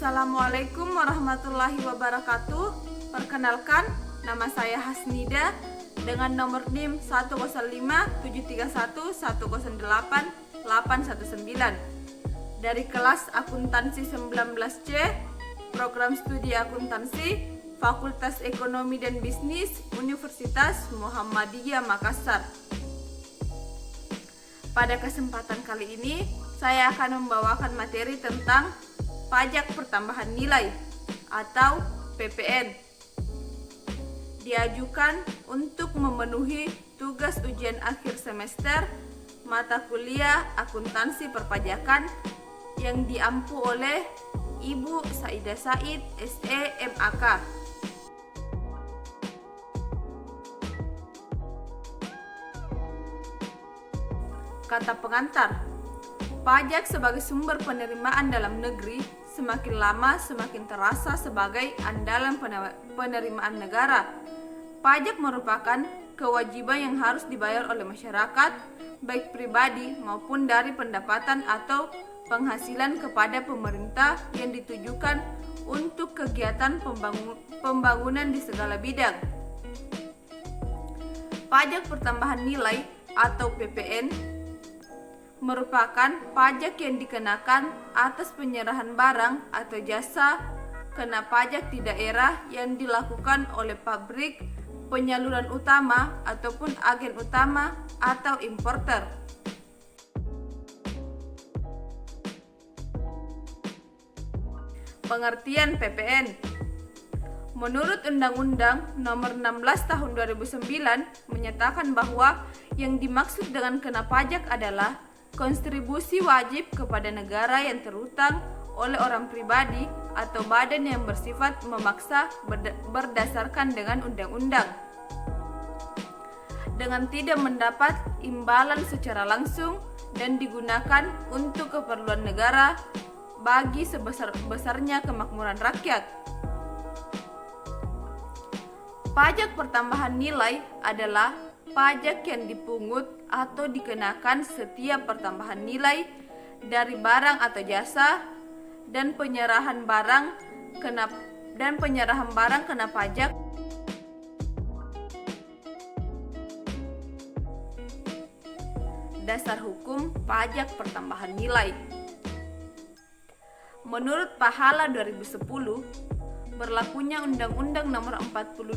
Assalamualaikum warahmatullahi wabarakatuh. Perkenalkan, nama saya Hasnida dengan nomor NIM 105731108 dari kelas Akuntansi 19C, Program Studi Akuntansi, Fakultas Ekonomi dan Bisnis, Universitas Muhammadiyah Makassar. Pada kesempatan kali ini, saya akan membawakan materi tentang pajak pertambahan nilai atau PPN. Diajukan untuk memenuhi tugas ujian akhir semester mata kuliah akuntansi perpajakan yang diampu oleh Ibu Saida Said, SE, MAK. Kata pengantar, pajak sebagai sumber penerimaan dalam negeri semakin lama semakin terasa sebagai andalan penerimaan negara. Pajak merupakan kewajiban yang harus dibayar oleh masyarakat, baik pribadi maupun dari pendapatan atau penghasilan kepada pemerintah yang ditujukan untuk kegiatan pembangunan di segala bidang. Pajak pertambahan nilai atau PPN merupakan pajak yang dikenakan atas penyerahan barang atau jasa kena pajak di daerah yang dilakukan oleh pabrik, penyaluran utama ataupun agen utama atau importer. Pengertian PPN. Menurut Undang-Undang Nomor 16 Tahun 2009 menyatakan bahwa yang dimaksud dengan kena pajak adalah kontribusi wajib kepada negara yang terutang oleh orang pribadi atau badan yang bersifat memaksa berdasarkan dengan undang-undang, dengan tidak mendapat imbalan secara langsung dan digunakan untuk keperluan negara bagi sebesar-besarnya kemakmuran rakyat. Pajak pertambahan nilai adalah pajak yang dipungut atau dikenakan setiap pertambahan nilai dari barang atau jasa dan penyerahan barang kena pajak. Dasar hukum pajak pertambahan nilai. Menurut Pahala 2010, berlakunya Undang-Undang Nomor 42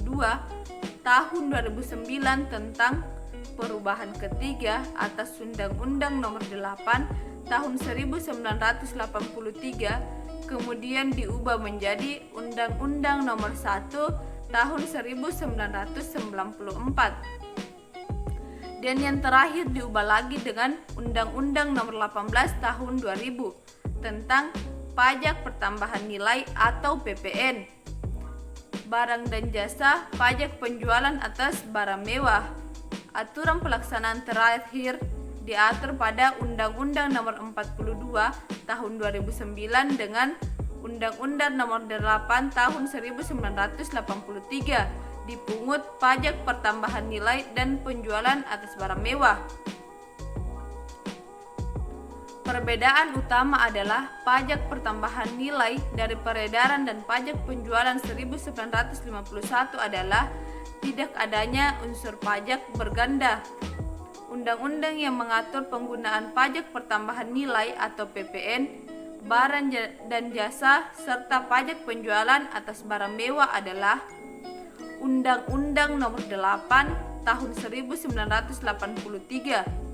Tahun 2009 tentang perubahan ketiga atas Undang-Undang Nomor 8 Tahun 1983 kemudian diubah menjadi Undang-Undang Nomor 1 Tahun 1994 dan yang terakhir diubah lagi dengan Undang-Undang Nomor 18 Tahun 2000 tentang pajak pertambahan nilai atau PPN. Barang dan jasa, pajak penjualan atas barang mewah. Aturan pelaksanaan terakhir diatur pada Undang-Undang Nomor 42 Tahun 2009 dengan Undang-Undang Nomor 8 Tahun 1983 dipungut pajak pertambahan nilai dan penjualan atas barang mewah. Perbedaan utama adalah pajak pertambahan nilai dari peredaran dan pajak penjualan 1951 adalah tidak adanya unsur pajak berganda. Undang-undang yang mengatur penggunaan pajak pertambahan nilai atau PPN, barang dan jasa, serta pajak penjualan atas barang mewah adalah Undang-Undang Nomor 8 Tahun 1983.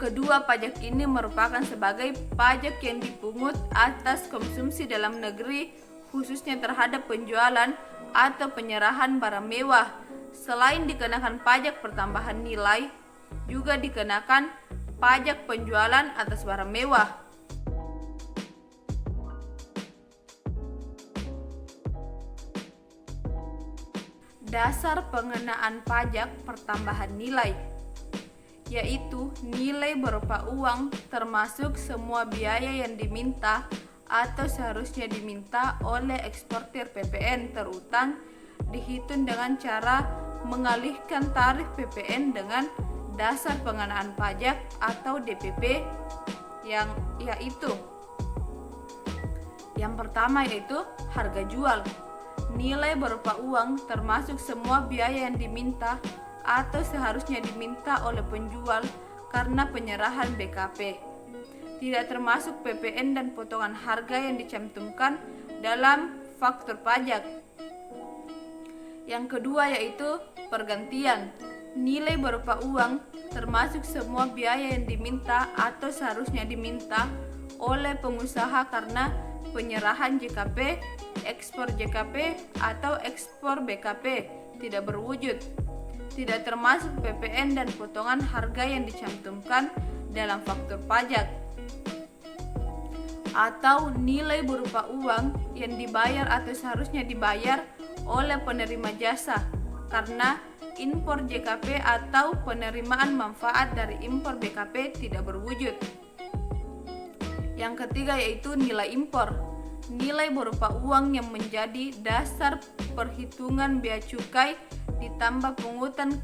Kedua pajak ini merupakan sebagai pajak yang dipungut atas konsumsi dalam negeri, khususnya terhadap penjualan atau penyerahan barang mewah. Selain dikenakan pajak pertambahan nilai, juga dikenakan pajak penjualan atas barang mewah. Dasar pengenaan pajak pertambahan nilai, yaitu nilai berupa uang termasuk semua biaya yang diminta atau seharusnya diminta oleh eksportir PPN terutang, dihitung dengan cara mengalihkan tarif PPN dengan dasar pengenaan pajak atau DPP yang yaitu Yang pertama yaitu harga jual. Nilai berupa uang termasuk semua biaya yang diminta atau seharusnya diminta oleh penjual karena penyerahan BKP. Tidak termasuk PPN dan potongan harga yang dicantumkan dalam faktur pajak. Yang kedua yaitu pergantian. Nilai berupa uang termasuk semua biaya yang diminta atau seharusnya diminta oleh pengusaha karena penyerahan JKP, ekspor JKP, atau ekspor BKP tidak berwujud. Tidak termasuk PPN dan potongan harga yang dicantumkan dalam faktur pajak. Atau nilai berupa uang yang dibayar atau seharusnya dibayar oleh penerima jasa karena impor JKP atau penerimaan manfaat dari impor BKP tidak berwujud. Yang ketiga yaitu nilai impor. Nilai berupa uang yang menjadi dasar perhitungan bea cukai ditambah pungutan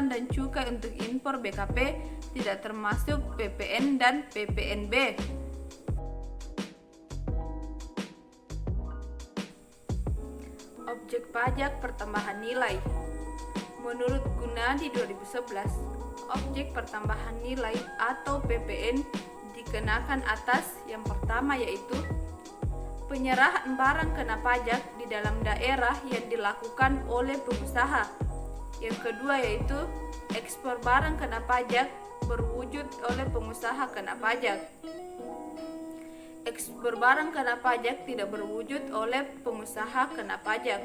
dan cukai untuk impor BKP tidak termasuk PPN dan PPNB. Objek pajak pertambahan nilai. Menurut Gunadi 2011, objek pertambahan nilai atau PPN dikenakan atas yang pertama yaitu penyerahan barang kena pajak di dalam daerah yang dilakukan oleh pengusaha. Yang kedua yaitu ekspor barang kena pajak berwujud oleh pengusaha kena pajak. Ekspor barang kena pajak tidak berwujud oleh pengusaha kena pajak.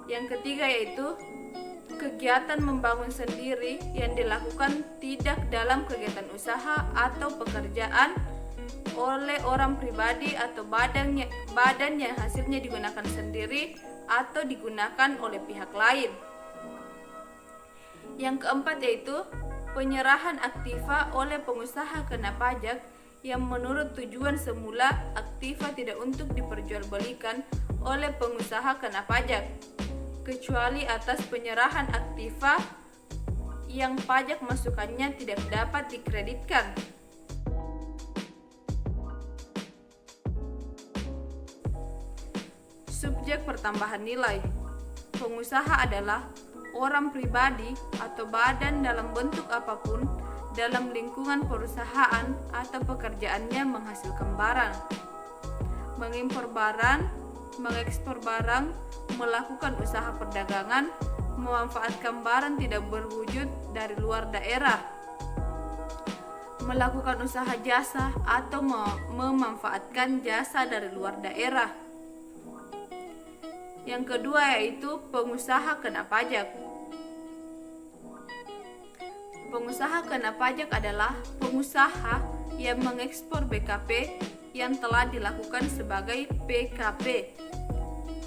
Yang ketiga yaitu kegiatan membangun sendiri yang dilakukan tidak dalam kegiatan usaha atau pekerjaan oleh orang pribadi atau badan yang hasilnya digunakan sendiri atau digunakan oleh pihak lain. Yang keempat yaitu penyerahan aktiva oleh pengusaha kena pajak yang menurut tujuan semula aktiva tidak untuk diperjualbelikan oleh pengusaha kena pajak, kecuali atas penyerahan aktiva yang pajak masukannya tidak dapat dikreditkan. Subjek pertambahan nilai. Pengusaha adalah orang pribadi atau badan dalam bentuk apapun dalam lingkungan perusahaan atau pekerjaannya menghasilkan barang, mengimpor barang, mengekspor barang, melakukan usaha perdagangan, memanfaatkan barang tidak berwujud dari luar daerah, melakukan usaha jasa atau memanfaatkan jasa dari luar daerah. Yang kedua yaitu pengusaha kena pajak. Pengusaha kena pajak adalah pengusaha yang mengekspor BKP yang telah dilakukan sebagai PKP.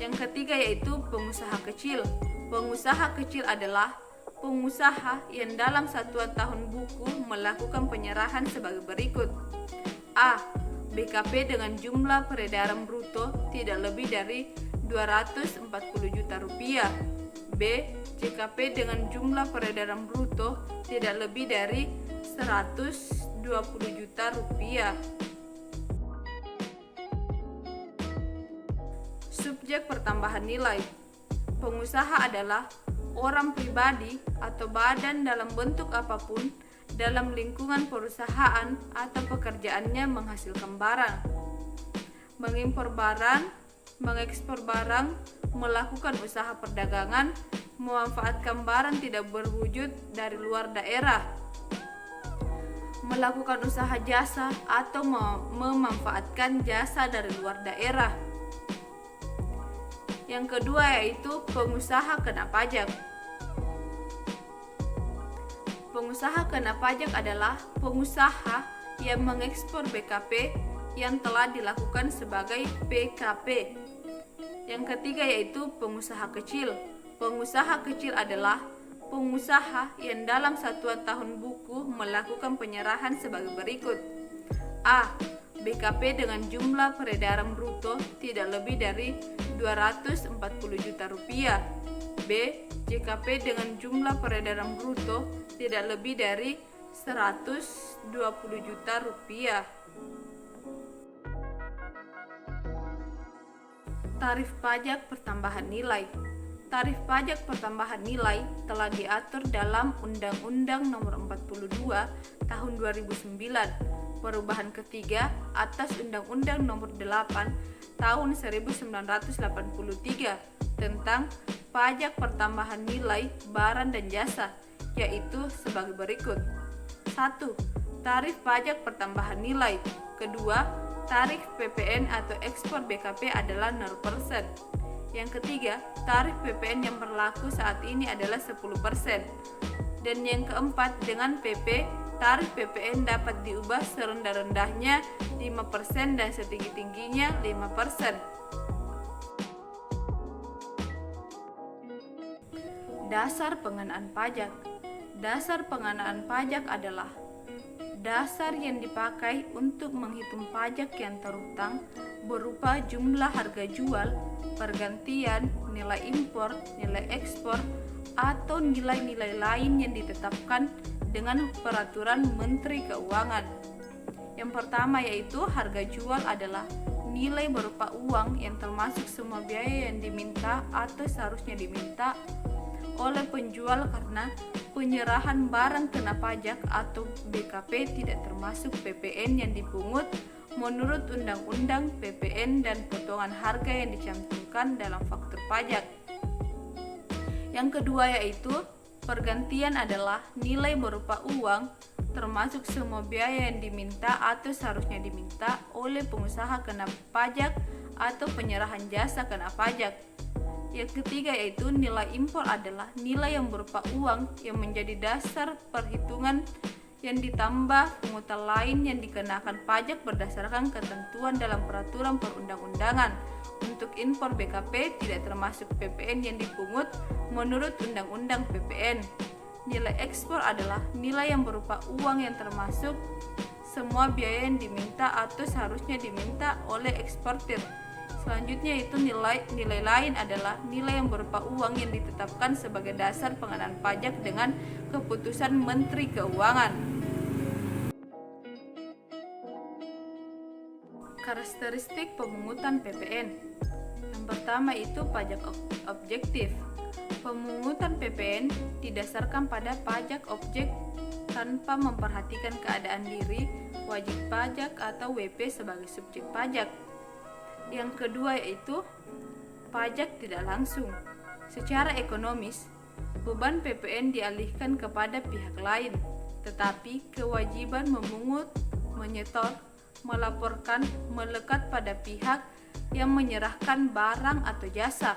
Yang ketiga yaitu pengusaha kecil. Pengusaha kecil adalah pengusaha yang dalam satuan tahun buku melakukan penyerahan sebagai berikut. A. BKP dengan jumlah peredaran bruto tidak lebih dari 240 juta rupiah. B. JKP dengan jumlah peredaran bruto tidak lebih dari 120 juta rupiah. Subjek pertambahan nilai. Pengusaha adalah orang pribadi atau badan dalam bentuk apapun dalam lingkungan perusahaan atau pekerjaannya menghasilkan barang, mengimpor barang, mengekspor barang, melakukan usaha perdagangan, memanfaatkan barang tidak berwujud dari luar daerah, melakukan usaha jasa atau memanfaatkan jasa dari luar daerah. Yang kedua yaitu pengusaha kena pajak. Pengusaha kena pajak adalah pengusaha yang mengekspor BKP yang telah dilakukan sebagai PKP. Yang ketiga yaitu pengusaha kecil. Pengusaha kecil adalah pengusaha yang dalam satuan tahun buku melakukan penyerahan sebagai berikut. A. BKP dengan jumlah peredaran bruto tidak lebih dari 240 juta rupiah. B. JKP dengan jumlah peredaran bruto tidak lebih dari 120 juta rupiah. Tarif pajak pertambahan nilai. Tarif pajak pertambahan nilai telah diatur dalam Undang-Undang Nomor 42 Tahun 2009, perubahan ketiga atas Undang-Undang Nomor 8 Tahun 1983 tentang pajak pertambahan nilai barang dan jasa, yaitu sebagai berikut. 1. Tarif pajak pertambahan nilai. Kedua, tarif PPN atau ekspor BKP adalah 0%. Yang ketiga, tarif PPN yang berlaku saat ini adalah 10%. Dan yang keempat, dengan PP, tarif PPN dapat diubah serendah-rendahnya 5% dan setinggi-tingginya 5%. Dasar pengenaan pajak. Dasar pengenaan pajak adalah dasar yang dipakai untuk menghitung pajak yang terutang berupa jumlah harga jual, pergantian, nilai impor, nilai ekspor, atau nilai-nilai lain yang ditetapkan dengan peraturan Menteri Keuangan. Yang pertama yaitu harga jual adalah nilai berupa uang yang termasuk semua biaya yang diminta atau seharusnya diminta oleh penjual karena penyerahan barang kena pajak atau BKP tidak termasuk PPN yang dipungut menurut Undang-Undang PPN dan potongan harga yang dicantumkan dalam faktur pajak. Yang kedua yaitu pergantian adalah nilai berupa uang termasuk semua biaya yang diminta atau seharusnya diminta oleh pengusaha kena pajak atau penyerahan jasa kena pajak. Yang ketiga yaitu nilai impor adalah nilai yang berupa uang yang menjadi dasar perhitungan yang ditambah pungutan lain yang dikenakan pajak berdasarkan ketentuan dalam peraturan perundang-undangan. Untuk impor BKP tidak termasuk PPN yang dipungut menurut Undang-Undang PPN. Nilai ekspor adalah nilai yang berupa uang yang termasuk semua biaya yang diminta atau seharusnya diminta oleh eksportir. Selanjutnya itu nilai lain adalah nilai yang berupa uang yang ditetapkan sebagai dasar pengenaan pajak dengan keputusan Menteri Keuangan. Karakteristik pemungutan PPN. Yang pertama itu pajak objektif. Pemungutan PPN didasarkan pada pajak objek tanpa memperhatikan keadaan diri wajib pajak atau WP sebagai subjek pajak. Yang kedua yaitu pajak tidak langsung. Secara ekonomis, beban PPN dialihkan kepada pihak lain, tetapi kewajiban memungut, menyetor, melaporkan melekat pada pihak yang menyerahkan barang atau jasa.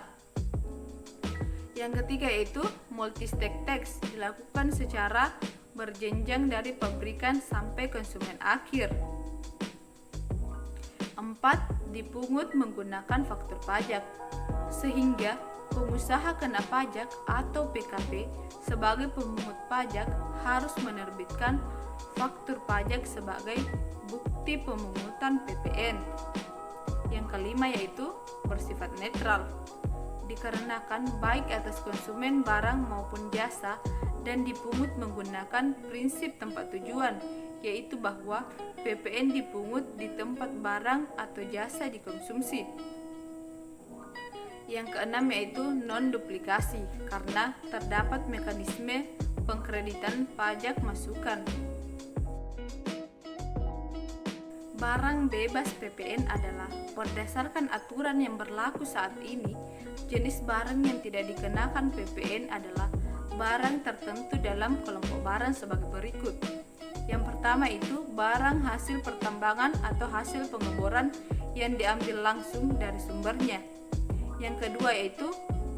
Yang ketiga yaitu multi-stake tax dilakukan secara berjenjang dari pabrikan sampai konsumen akhir. 4. Dipungut menggunakan faktur pajak, sehingga pengusaha kena pajak atau PKP sebagai pemungut pajak harus menerbitkan faktur pajak sebagai bukti pemungutan PPN. Yang kelima yaitu bersifat netral, dikarenakan baik atas konsumen barang maupun jasa dan dipungut menggunakan prinsip tempat tujuan, yaitu bahwa PPN dipungut di tempat barang atau jasa dikonsumsi. Yang keenam yaitu non-duplikasi, karena terdapat mekanisme pengkreditan pajak masukan. Barang bebas PPN adalah berdasarkan aturan yang berlaku saat ini, jenis barang yang tidak dikenakan PPN adalah barang tertentu dalam kelompok barang sebagai berikut. Yang pertama itu barang hasil pertambangan atau hasil pengeboran yang diambil langsung dari sumbernya. Yang kedua yaitu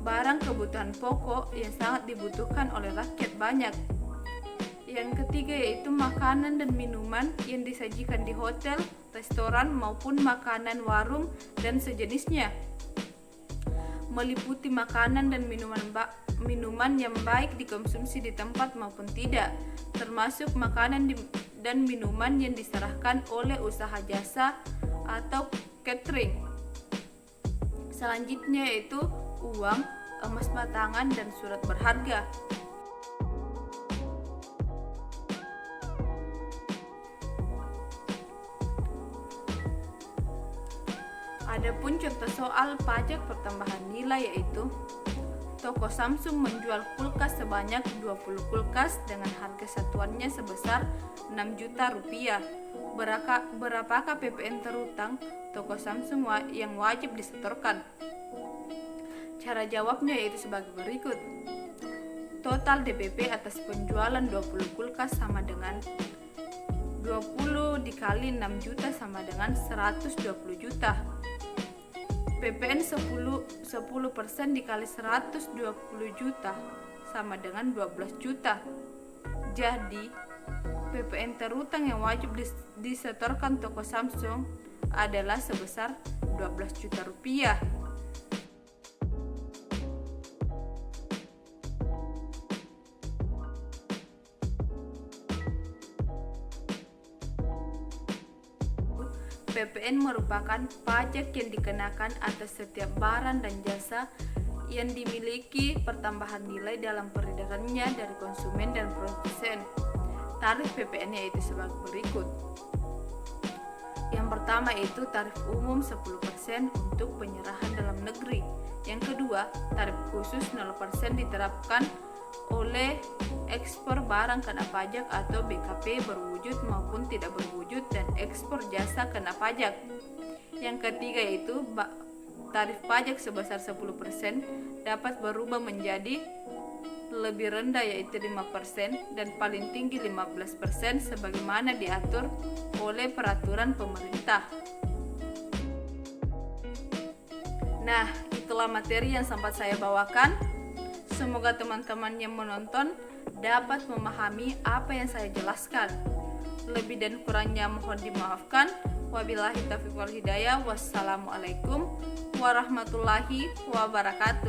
barang kebutuhan pokok yang sangat dibutuhkan oleh rakyat banyak. Yang ketiga yaitu makanan dan minuman yang disajikan di hotel, restoran maupun makanan warung dan sejenisnya, meliputi makanan dan minuman yang baik dikonsumsi di tempat maupun tidak, termasuk makanan dan minuman yang diserahkan oleh usaha jasa atau catering. Selanjutnya yaitu uang, emas batangan, dan surat berharga. Adapun contoh soal pajak pertambahan nilai yaitu toko Samsung menjual kulkas sebanyak 20 kulkas dengan harga satuannya sebesar 6 juta rupiah. Berapakah PPN terutang toko Samsung yang wajib disetorkan? Cara jawabnya yaitu sebagai berikut. Total DPP atas penjualan 20 kulkas sama dengan 20 dikali 6 juta sama dengan 120 juta. PPN 10% dikali 120 juta sama dengan 12 juta. Jadi, PPN terutang yang wajib disetorkan toko Samsung adalah sebesar 12 juta rupiah. PPN merupakan pajak yang dikenakan atas setiap barang dan jasa yang dimiliki pertambahan nilai dalam peredarannya dari konsumen dan produsen. Tarif PPN yaitu sebagai berikut. Yang pertama itu tarif umum 10% untuk penyerahan dalam negeri. Yang kedua, tarif khusus 0% diterapkan oleh ekspor barang kena pajak atau BKP berwujud maupun tidak berwujud dan ekspor jasa kena pajak. Yang ketiga yaitu tarif pajak sebesar 10% dapat berubah menjadi lebih rendah yaitu 5% dan paling tinggi 15% sebagaimana diatur oleh peraturan pemerintah. Nah, itulah materi yang sempat saya bawakan. Semoga teman-teman yang menonton dapat memahami apa yang saya jelaskan. Lebih dan kurangnya mohon dimaafkan. Wabillahi taufiq wal hidayah. Wassalamualaikum warahmatullahi wabarakatuh.